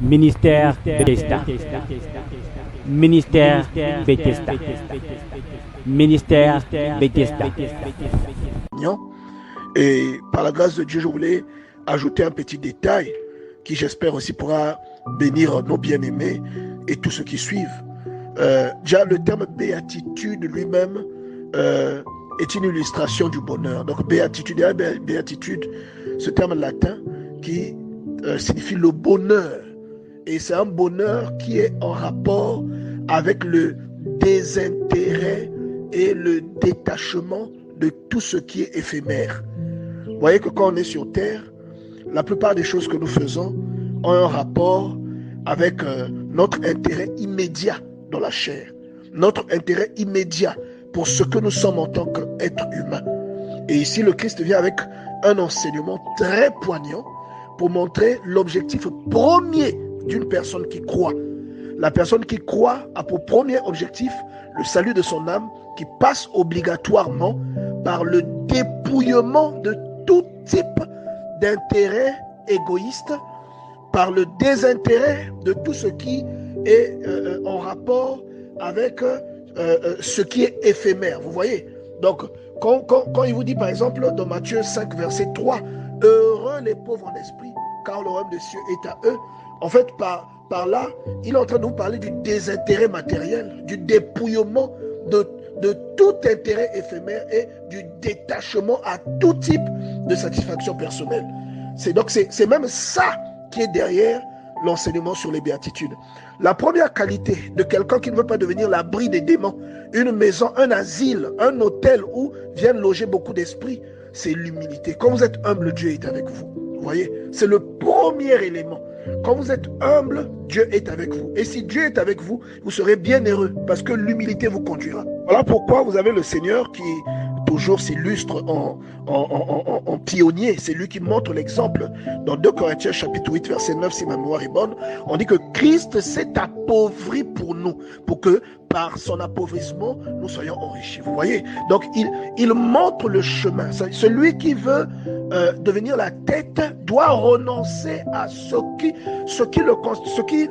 Ministère Bethesda. Ministère Bethesda. Ministère Bethesda. Et par la grâce de Dieu, je voulais ajouter un petit détail qui, j'espère aussi, pourra bénir nos bien-aimés et tous ceux qui suivent. Déjà, le terme béatitude lui-même est une illustration du bonheur. Donc, béatitude, ce terme latin qui signifie le bonheur. Et c'est un bonheur qui est en rapport avec le désintérêt et le détachement de tout ce qui est éphémère. Vous voyez que quand on est sur terre, la plupart des choses que nous faisons ont un rapport avec notre intérêt immédiat dans la chair, notre intérêt immédiat pour ce que nous sommes en tant qu'êtres humains. Et ici, le Christ vient avec un enseignement très poignant pour montrer l'objectif premier d'une personne qui croit. La personne qui croit a pour premier objectif le salut de son âme, qui passe obligatoirement par le dépouillement de tout type d'intérêt égoïste, par le désintérêt de tout ce qui est en rapport avec ce qui est éphémère. Vous voyez? Donc, quand il vous dit par exemple dans Matthieu 5, verset 3, « Heureux les pauvres en esprit, car le royaume des cieux est à eux », en fait, par là, il est en train de nous parler du désintérêt matériel, du dépouillement de tout intérêt éphémère et du détachement à tout type de satisfaction personnelle. C'est même ça qui est derrière l'enseignement sur les béatitudes. La première qualité de quelqu'un qui ne veut pas devenir l'abri des démons, une maison, un asile, un hôtel où viennent loger beaucoup d'esprits, c'est l'humilité. Quand vous êtes humble, Dieu est avec vous. Vous voyez, c'est le premier élément. Quand vous êtes humble, Dieu est avec vous. Et si Dieu est avec vous, vous serez bien heureux parce que l'humilité vous conduira. Voilà pourquoi vous avez le Seigneur qui toujours s'illustre en pionnier. C'est lui qui montre l'exemple. Dans 2 Corinthiens chapitre 8, verset 9, si ma mémoire est bonne, on dit que Christ s'est appauvri pour nous, pour que par son appauvrissement, nous soyons enrichis. Vous voyez? Donc, il montre le chemin. Celui qui veut devenir la tête doit renoncer à ce qui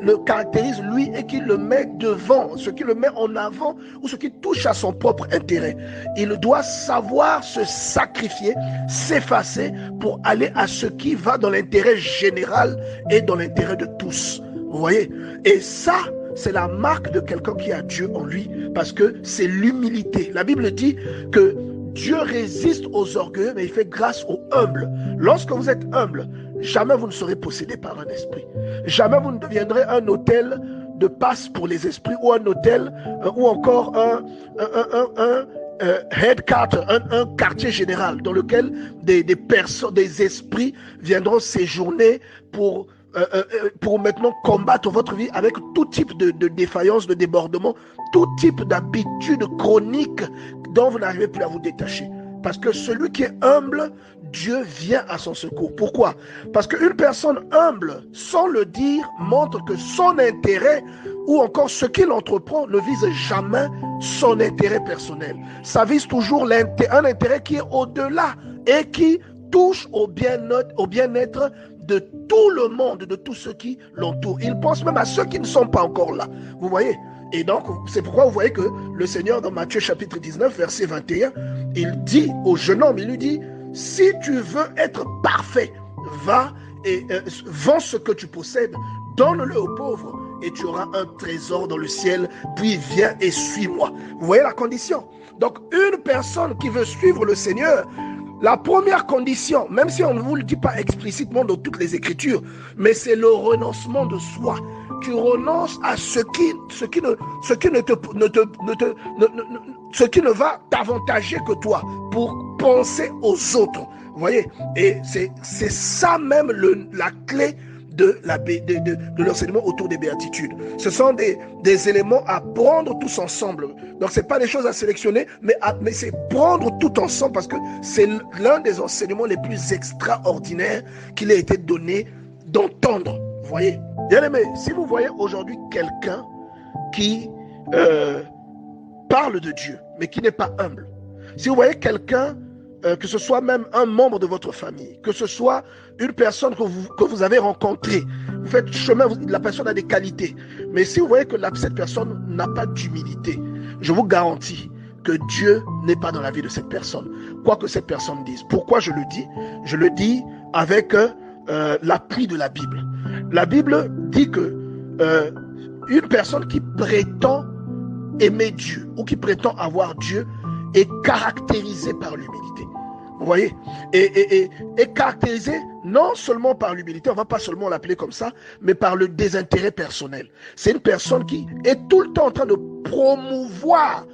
le caractérise lui et qui le met devant, ce qui le met en avant ou ce qui touche à son propre intérêt. Il doit savoir se sacrifier, s'effacer pour aller à ce qui va dans l'intérêt général et dans l'intérêt de tous. Vous voyez? Et ça, c'est la marque de quelqu'un qui a Dieu en lui, parce que c'est l'humilité. La Bible dit que Dieu résiste aux orgueilleux, mais il fait grâce aux humbles. Lorsque vous êtes humble, jamais vous ne serez possédé par un esprit. Jamais vous ne deviendrez un hôtel de passe pour les esprits, ou un hôtel, ou encore un headquarter, un quartier général dans lequel des personnes, des esprits viendront séjourner pour maintenant combattre votre vie avec tout type de défaillance, de débordement, tout type d'habitude chronique dont vous n'arrivez plus à vous détacher. Parce que celui qui est humble, Dieu vient à son secours. Pourquoi? Parce qu'une personne humble, sans le dire, montre que son intérêt ou encore ce qu'il entreprend ne vise jamais son intérêt personnel. Ça vise toujours un intérêt qui est au-delà et qui touche au bien-être de tout le monde, de tous ceux qui l'entourent. Il pense même à ceux qui ne sont pas encore là. Vous voyez? Et donc, c'est pourquoi vous voyez que le Seigneur, dans Matthieu chapitre 19, verset 21, il dit au jeune homme, il lui dit, si tu veux être parfait, va et vends ce que tu possèdes, donne-le aux pauvres et tu auras un trésor dans le ciel, puis viens et suis-moi. Vous voyez la condition? Donc, une personne qui veut suivre le Seigneur, la première condition, même si on ne vous le dit pas explicitement dans toutes les Écritures, mais c'est le renoncement de soi. Tu renonces à ce qui ne va t'avantager que toi, pour penser aux autres. Vous voyez? Et c'est ça même la clé de l'enseignement autour des béatitudes. Ce sont des éléments à prendre tous ensemble. Donc, ce n'est pas des choses à sélectionner, mais c'est prendre tout ensemble, parce que c'est l'un des enseignements les plus extraordinaires qu'il a été donné d'entendre. Vous voyez? Bien aimé, si vous voyez aujourd'hui quelqu'un qui parle de Dieu, mais qui n'est pas humble, si vous voyez quelqu'un, que ce soit même un membre de votre famille, que ce soit une personne que vous avez rencontrée, vous faites chemin, la personne a des qualités. Mais si vous voyez que cette personne n'a pas d'humilité, je vous garantis que Dieu n'est pas dans la vie de cette personne, quoi que cette personne dise. Pourquoi je le dis? Je le dis avec l'appui de la Bible. La Bible dit que une personne qui prétend aimer Dieu ou qui prétend avoir Dieu est caractérisée par l'humilité. Vous voyez? Et caractérisée non seulement par l'humilité, on ne va pas seulement l'appeler comme ça, mais par le désintérêt personnel. C'est une personne qui est tout le temps en train de promouvoir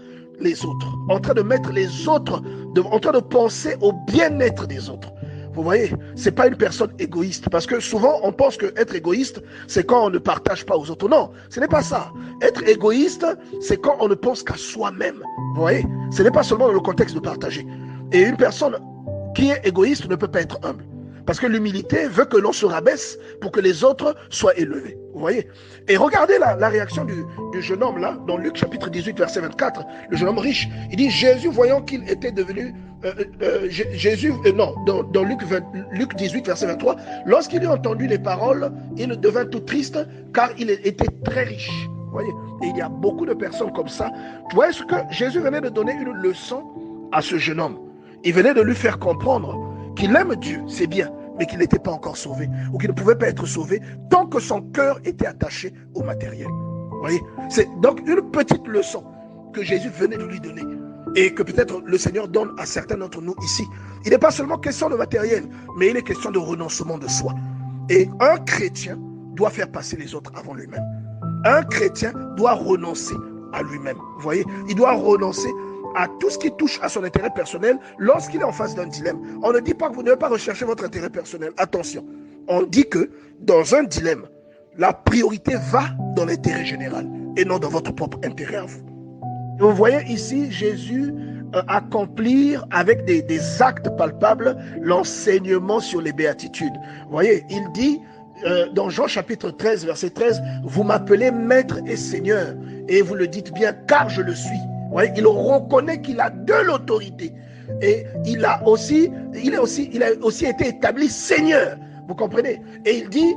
les autres, en train de mettre les autres, en train de penser au bien-être des autres. Vous voyez, c'est pas une personne égoïste, parce que souvent on pense que être égoïste, c'est quand on ne partage pas aux autres. Non, ce n'est pas ça. Être égoïste, c'est quand on ne pense qu'à soi-même. Vous voyez, ce n'est pas seulement dans le contexte de partager. Et une personne qui est égoïste ne peut pas être humble. Parce que l'humilité veut que l'on se rabaisse pour que les autres soient élevés. Vous voyez? Et regardez la réaction du jeune homme là, dans Luc chapitre 18, verset 24, le jeune homme riche. Il dit, Jésus, voyant qu'il était devenu... dans Luc 18, verset 23, lorsqu'il eut entendu les paroles, il devint tout triste car il était très riche. Vous voyez? Et il y a beaucoup de personnes comme ça. Vous voyez ce que Jésus venait de donner une leçon à ce jeune homme. Il venait de lui faire comprendre qu'il aime Dieu, c'est bien, mais qu'il n'était pas encore sauvé, ou qu'il ne pouvait pas être sauvé tant que son cœur était attaché au matériel. Vous voyez? C'est donc une petite leçon que Jésus venait de lui donner, et que peut-être le Seigneur donne à certains d'entre nous ici. Il n'est pas seulement question de matériel, mais il est question de renoncement de soi. Et un chrétien doit faire passer les autres avant lui-même. Un chrétien doit renoncer à lui-même. Vous voyez? Il doit renoncer à tout ce qui touche à son intérêt personnel lorsqu'il est en face d'un dilemme. On ne dit pas que vous ne devez pas rechercher votre intérêt personnel. Attention, on dit que dans un dilemme, la priorité va dans l'intérêt général et non dans votre propre intérêt à vous. Et vous voyez ici Jésus accomplir avec des actes palpables l'enseignement sur les béatitudes. Vous voyez, il dit dans Jean chapitre 13, verset 13, « Vous m'appelez Maître et Seigneur, et vous le dites bien, car je le suis. » Ouais, il reconnaît qu'il a de l'autorité et il a aussi été établi Seigneur. Vous comprenez? Et il dit,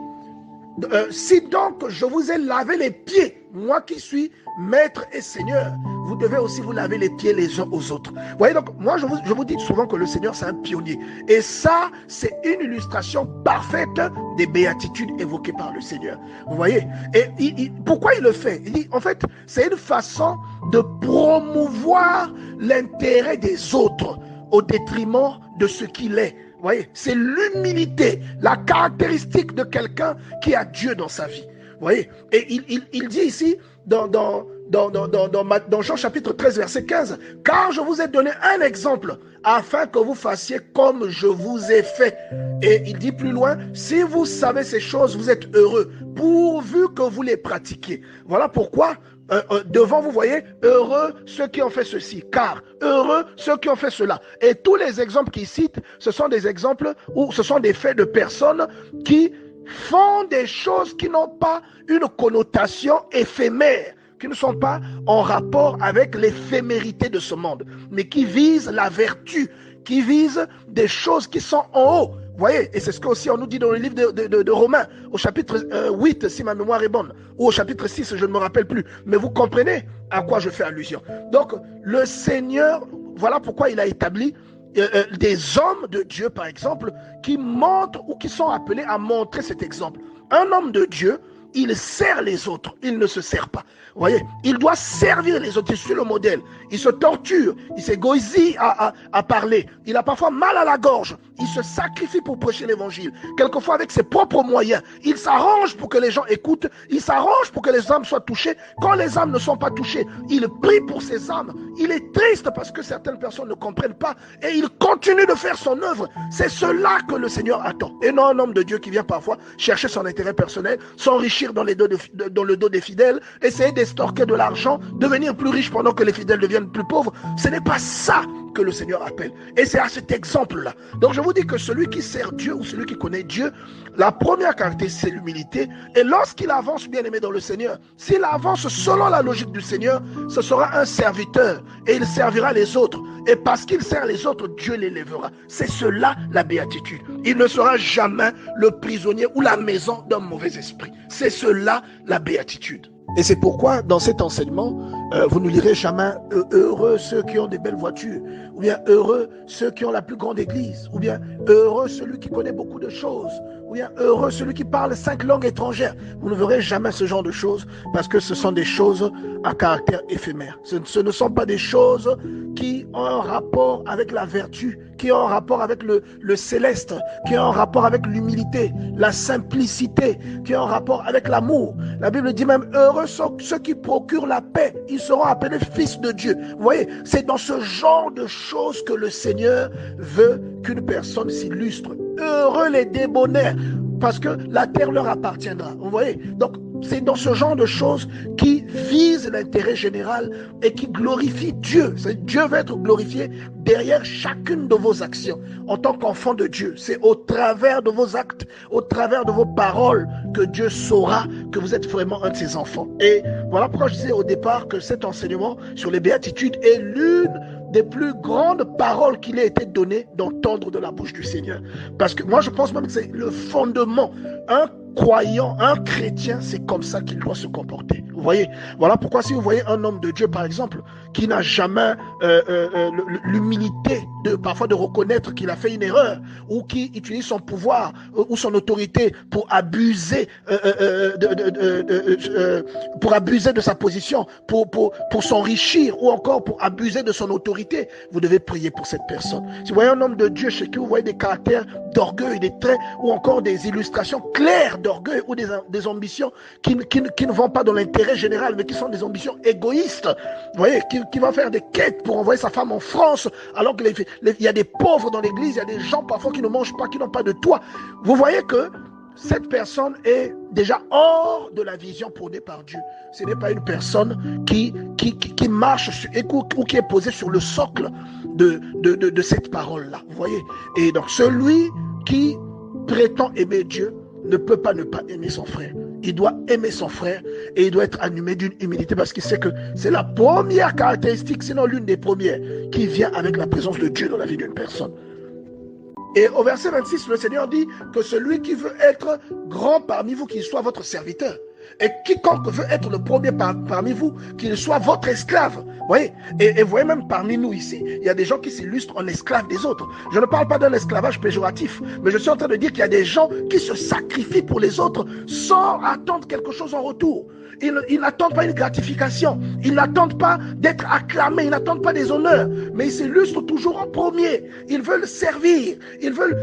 si donc je vous ai lavé les pieds, moi qui suis Maître et Seigneur, vous devez aussi vous laver les pieds les uns aux autres. Vous voyez, donc moi je vous dis souvent que le Seigneur c'est un pionnier. Et ça, c'est une illustration parfaite des béatitudes évoquées par le Seigneur. Vous voyez? Et pourquoi il le fait? Il dit, en fait, c'est une façon de promouvoir l'intérêt des autres au détriment de ce qu'il est. Vous voyez? C'est l'humilité, la caractéristique de quelqu'un qui a Dieu dans sa vie. Vous voyez? Et il dit ici, dans Jean chapitre 13, verset 15, « Car je vous ai donné un exemple, afin que vous fassiez comme je vous ai fait. » Et il dit plus loin, « Si vous savez ces choses, vous êtes heureux, pourvu que vous les pratiquiez. » Voilà pourquoi, devant vous voyez, heureux ceux qui ont fait ceci, car heureux ceux qui ont fait cela. Et tous les exemples qu'il cite, ce sont des exemples où ce sont des faits de personnes qui font des choses qui n'ont pas une connotation éphémère, qui ne sont pas en rapport avec l'éphémérité de ce monde, mais qui visent la vertu, qui visent des choses qui sont en haut. Vous voyez, et c'est ce qu'aussi on nous dit dans le livre de Romains, au chapitre 8, si ma mémoire est bonne, ou au chapitre 6, je ne me rappelle plus. Mais vous comprenez à quoi je fais allusion. Donc, le Seigneur, voilà pourquoi il a établi des hommes de Dieu, par exemple, qui montrent ou qui sont appelés à montrer cet exemple. Un homme de Dieu, il sert les autres, il ne se sert pas. Vous voyez, il doit servir les autres, il suit le modèle. Il se torture, il s'égoïse à parler. Il a parfois mal à la gorge. Il se sacrifie pour prêcher l'évangile. Quelquefois avec ses propres moyens. Il s'arrange pour que les gens écoutent. Il s'arrange pour que les âmes soient touchées. Quand les âmes ne sont pas touchées, il prie pour ces âmes. Il est triste parce que certaines personnes ne comprennent pas. Et il continue de faire son œuvre. C'est cela que le Seigneur attend. Et non un homme de Dieu qui vient parfois chercher son intérêt personnel, s'enrichir dans le dos des fidèles, essayer d'estorquer de l'argent, devenir plus riche pendant que les fidèles deviennent plus pauvres. Ce n'est pas ça que le Seigneur appelle. Et c'est à cet exemple-là. Donc je vous dis que celui qui sert Dieu ou celui qui connaît Dieu, la première caractéristique, c'est l'humilité. Et lorsqu'il avance, bien aimé, dans le Seigneur, s'il avance selon la logique du Seigneur, ce sera un serviteur et il servira les autres. Et parce qu'il sert les autres, Dieu l'élèvera. C'est cela la béatitude. Il ne sera jamais le prisonnier ou la maison d'un mauvais esprit. C'est cela la béatitude. Et c'est pourquoi, dans cet enseignement, vous ne lirez jamais heureux ceux qui ont des belles voitures, ou bien heureux ceux qui ont la plus grande église, ou bien heureux celui qui connaît beaucoup de choses, ou bien heureux celui qui parle 5 langues étrangères. Vous ne verrez jamais ce genre de choses parce que ce sont des choses à caractère éphémère. Ce ne sont pas des choses qui ont un rapport avec la vertu, qui ont un rapport avec le céleste, qui ont un rapport avec l'humilité, la simplicité, qui ont un rapport avec l'amour. La Bible dit même, heureux sont ceux qui procurent la paix, ils seront appelés fils de Dieu. Vous voyez, c'est dans ce genre de choses que le Seigneur veut qu'une personne s'illustre. Heureux les débonnaires, parce que la terre leur appartiendra. Vous voyez, donc c'est dans ce genre de choses qui visent l'intérêt général et qui glorifient Dieu. Dieu va être glorifié derrière chacune de vos actions en tant qu'enfant de Dieu. C'est au travers de vos actes, au travers de vos paroles que Dieu saura que vous êtes vraiment un de ses enfants. Et voilà pourquoi je disais au départ que cet enseignement sur les béatitudes est l'une des plus grandes paroles qu'il ait été donné d'entendre de la bouche du Seigneur. Parce que moi, je pense même que c'est le fondement. Un croyant, un chrétien, c'est comme ça qu'il doit se comporter. Vous voyez, voilà pourquoi si vous voyez un homme de Dieu, par exemple, qui n'a jamais l'humilité parfois de reconnaître qu'il a fait une erreur, ou qui utilise son pouvoir ou son autorité pour abuser de sa position, pour s'enrichir, ou encore pour abuser de son autorité, vous devez prier pour cette personne. Si vous voyez un homme de Dieu chez qui vous voyez des caractères d'orgueil, des traits, ou encore des illustrations claires d'orgueil, ou des ambitions qui ne vont pas dans l'intérêt général, mais qui sont des ambitions égoïstes, vous voyez, qui va faire des quêtes pour envoyer sa femme en France, alors qu'il y a des pauvres dans l'église, il y a des gens parfois qui ne mangent pas, qui n'ont pas de toit. Vous voyez que cette personne est déjà hors de la vision prônée par Dieu. Ce n'est pas une personne qui marche ou qui est posée sur le socle de cette parole-là. Vous voyez? Et donc celui qui prétend aimer Dieu ne peut pas ne pas aimer son frère. Il doit aimer son frère et il doit être animé d'une humilité parce qu'il sait que c'est la première caractéristique, sinon l'une des premières, qui vient avec la présence de Dieu dans la vie d'une personne. Et au verset 26, le Seigneur dit que celui qui veut être grand parmi vous, qu'il soit votre serviteur. Et quiconque veut être le premier parmi vous, qu'il soit votre esclave. Vous voyez, et vous voyez même parmi nous ici, il y a des gens qui s'illustrent en esclaves des autres. Je ne parle pas d'un esclavage péjoratif, mais je suis en train de dire qu'il y a des gens qui se sacrifient pour les autres sans attendre quelque chose en retour. Ils n'attendent pas une gratification, ils n'attendent pas d'être acclamés, ils n'attendent pas des honneurs, mais ils s'illustrent toujours en premier. Ils veulent servir, ils veulent,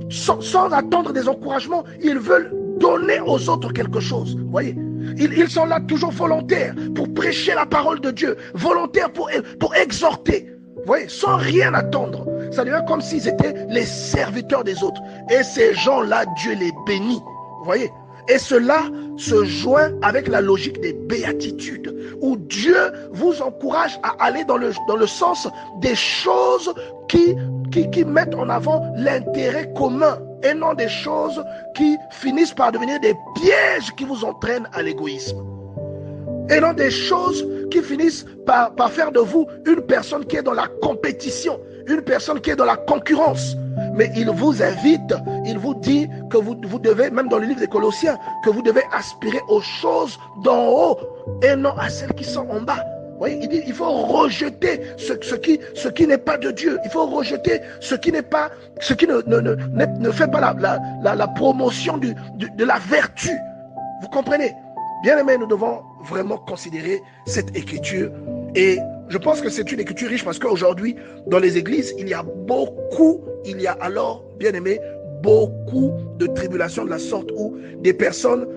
sans attendre des encouragements, ils veulent donner aux autres quelque chose. Vous voyez, ils sont là toujours volontaires pour prêcher la parole de Dieu, volontaires pour exhorter. Vous voyez, sans rien attendre. Ça devient comme s'ils étaient les serviteurs des autres. Et ces gens-là, Dieu les bénit. Vous voyez. Et cela se joint avec la logique des béatitudes, où Dieu vous encourage à aller dans le sens des choses qui mettent en avant l'intérêt commun, et non des choses qui finissent par devenir des pièges qui vous entraînent à l'égoïsme. Et non des choses qui finissent par faire de vous une personne qui est dans la compétition, une personne qui est dans la concurrence. Mais il vous invite, il vous dit que vous devez, même dans le livre des Colossiens, que vous devez aspirer aux choses d'en haut et non à celles qui sont en bas. Vous voyez, il dit il faut rejeter ce qui n'est pas de Dieu. Il faut rejeter ce qui n'est pas, ce qui ne fait pas la promotion de la vertu. Vous comprenez? Bien aimé, nous devons vraiment considérer cette écriture. Et je pense que c'est une écriture riche parce qu'aujourd'hui, dans les églises, il y a alors, bien aimé, beaucoup de tribulations de la sorte où des personnes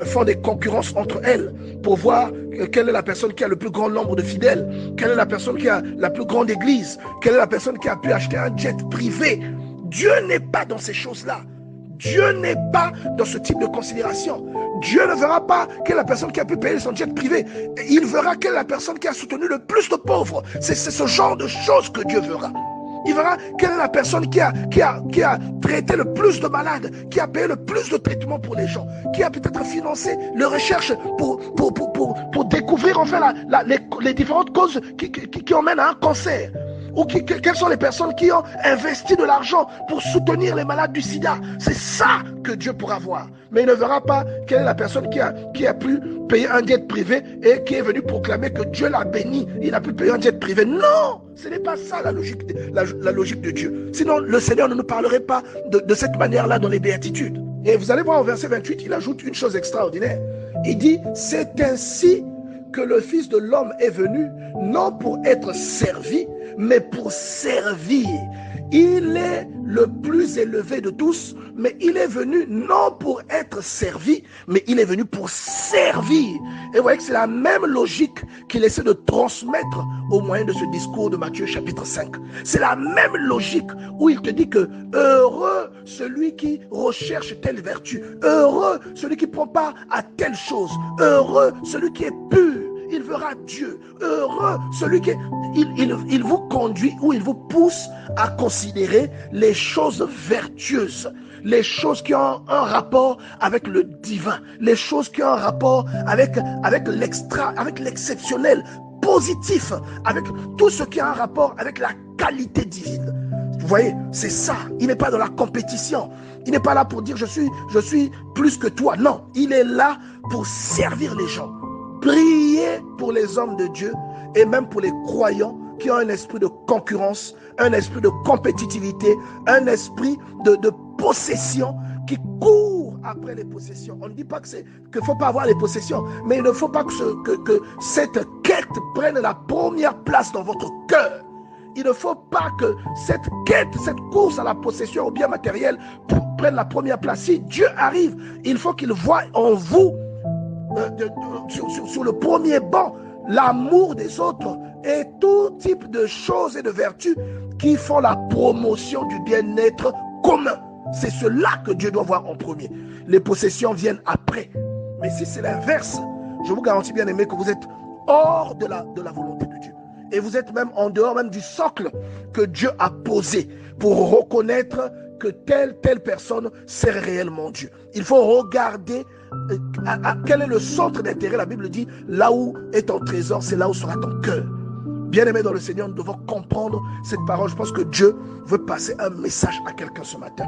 font des concurrences entre elles pour voir quelle est la personne qui a le plus grand nombre de fidèles, quelle est la personne qui a la plus grande église, quelle est la personne qui a pu acheter un jet privé. Dieu n'est pas dans ces choses-là. Dieu n'est pas dans ce type de considération. Dieu ne verra pas quelle est la personne qui a pu payer son jet privé. Il verra quelle est la personne qui a soutenu le plus de pauvres. C'est ce genre de choses que Dieu verra. Il verra quelle est la personne qui a traité le plus de malades, qui a payé le plus de traitements pour les gens, qui a peut-être financé les recherches pour découvrir enfin les différentes causes qui emmènent à un cancer. Ou quelles sont les personnes qui ont investi de l'argent pour soutenir les malades du sida. C'est ça que Dieu pourra voir. Mais il ne verra pas quelle est la personne qui a pu payer un jet privé et qui est venu proclamer que Dieu l'a béni. Il a pu payer un jet privé. Non, ce n'est pas ça la logique de Dieu. Sinon, le Seigneur ne nous parlerait pas de cette manière-là dans les béatitudes. Et vous allez voir au verset 28, il ajoute une chose extraordinaire. Il dit, c'est ainsi que le Fils de l'homme est venu, non pour être servi, mais pour servir. Il est le plus élevé de tous, mais il est venu non pour être servi, mais il est venu pour servir. Et vous voyez que c'est la même logique qu'il essaie de transmettre au moyen de ce discours de Matthieu chapitre 5. C'est la même logique où il te dit que heureux celui qui recherche telle vertu, heureux celui qui prend part à telle chose, heureux celui qui est pur. Il verra Dieu. Heureux celui qui il vous conduit ou il vous pousse à considérer les choses vertueuses, les choses qui ont un rapport avec le divin, les choses qui ont un rapport avec l'extra, avec l'exceptionnel, positif, avec tout ce qui a un rapport avec la qualité divine. Vous voyez, c'est ça. Il n'est pas dans la compétition. Il n'est pas là pour dire je suis plus que toi. Non, il est là pour servir les gens. Priez pour les hommes de Dieu et même pour les croyants qui ont un esprit de concurrence, un esprit de compétitivité, un esprit de possession qui court après les possessions. On ne dit pas qu'il ne faut pas avoir les possessions, mais il ne faut pas que cette quête prenne la première place dans votre cœur. Il ne faut pas que cette quête, cette course à la possession au bien matériel prenne la première place. Si Dieu arrive, il faut qu'il voie en vous sur le premier banc l'amour des autres et tout type de choses et de vertus qui font la promotion du bien-être commun. C'est cela que Dieu doit voir en premier. Les possessions viennent après. Mais si c'est l'inverse, je vous garantis, bien aimé, que vous êtes hors de la volonté de Dieu. Et vous êtes même en dehors même du socle que Dieu a posé pour reconnaître que telle personne sert réellement Dieu. Il faut regarder quel est le centre d'intérêt. La Bible dit, là où est ton trésor, c'est là où sera ton cœur. Bien-aimés dans le Seigneur, nous devons comprendre cette parole. Je pense que Dieu veut passer un message à quelqu'un ce matin.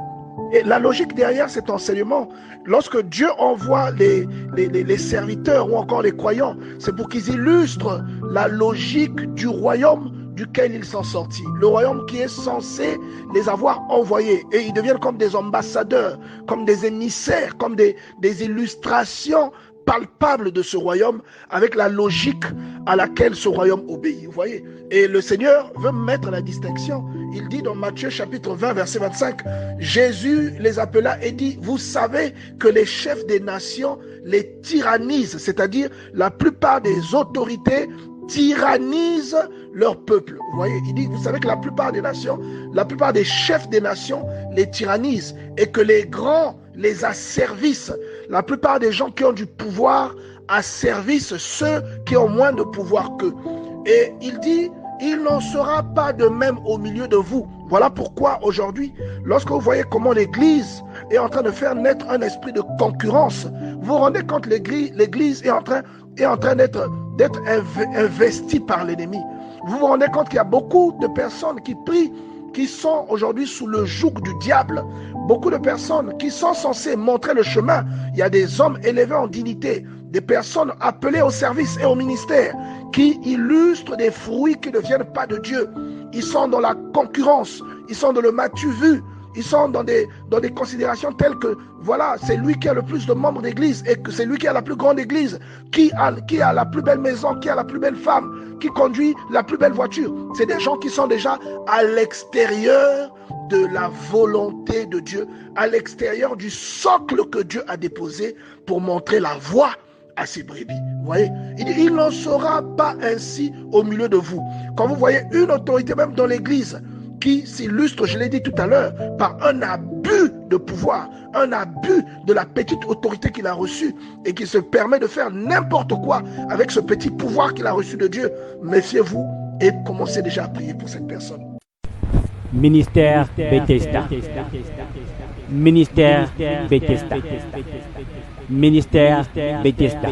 Et la logique derrière cet enseignement, lorsque Dieu envoie les serviteurs ou encore les croyants, c'est pour qu'ils illustrent la logique du royaume duquel ils sont sortis. Le royaume qui est censé les avoir envoyés. Et ils deviennent comme des ambassadeurs, comme des émissaires, comme des illustrations palpables de ce royaume avec la logique à laquelle ce royaume obéit. Vous voyez? Et le Seigneur veut mettre la distinction. Il dit dans Matthieu chapitre 20 verset 25, Jésus les appela et dit, vous savez que les chefs des nations les tyrannisent, c'est-à-dire la plupart des autorités tyrannisent leur peuple. Vous voyez, il dit, vous savez que la plupart des nations, la plupart des chefs des nations les tyrannisent et que les grands les asservissent. La plupart des gens qui ont du pouvoir asservissent ceux qui ont moins de pouvoir qu'eux. Et il dit, il n'en sera pas de même au milieu de vous. Voilà pourquoi aujourd'hui, lorsque vous voyez comment l'Église est en train de faire naître un esprit de concurrence, vous vous rendez compte que l'Église est en train d'être investie par l'ennemi. Vous vous rendez compte qu'il y a beaucoup de personnes qui prient, qui sont aujourd'hui sous le joug du diable. Beaucoup de personnes qui sont censées montrer le chemin. Il y a des hommes élevés en dignité, des personnes appelées au service et au ministère, qui illustrent des fruits qui ne viennent pas de Dieu. Ils sont dans la concurrence, ils sont dans le m'as-tu vu, ils sont dans des considérations telles que, voilà, c'est lui qui a le plus de membres d'église et que c'est lui qui a la plus grande église, qui a la plus belle maison, qui a la plus belle femme, qui conduit la plus belle voiture. C'est des gens qui sont déjà à l'extérieur de la volonté de Dieu, à l'extérieur du socle que Dieu a déposé pour montrer la voie à ses brebis. Vous voyez, il dit, il n'en sera pas ainsi au milieu de vous. Quand vous voyez une autorité même dans l'église qui s'illustre, je l'ai dit tout à l'heure, par un abus abus de pouvoir, un abus de la petite autorité qu'il a reçue et qui se permet de faire n'importe quoi avec ce petit pouvoir qu'il a reçu de Dieu, méfiez-vous et commencez déjà à prier pour cette personne. Ministère Bethesda. Ministère Bethesda. Ministère Bethesda.